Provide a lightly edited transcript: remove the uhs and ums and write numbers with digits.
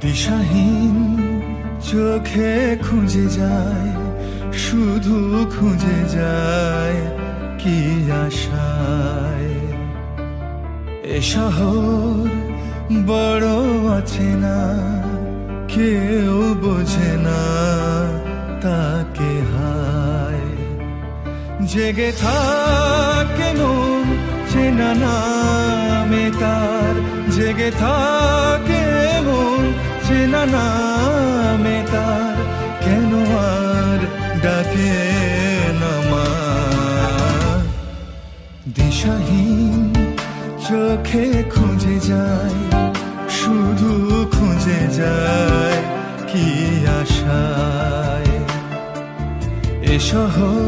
দিশাহীন চোখে খুঁজে যায়, শুধু খুঁজে যায় কি আশায়। এ শহর বড় আছে না, কেউ বোঝে না তাকে হায়। জেগে থাকে মন চেনা নামে তার, জেগে থাকে মন চেনা নামে তার, কেন আর ডাকে না মা। দিশাহীন চোখে খুঁজে যায়, শুধু খুঁজে যায় কি আশায়। এ শহর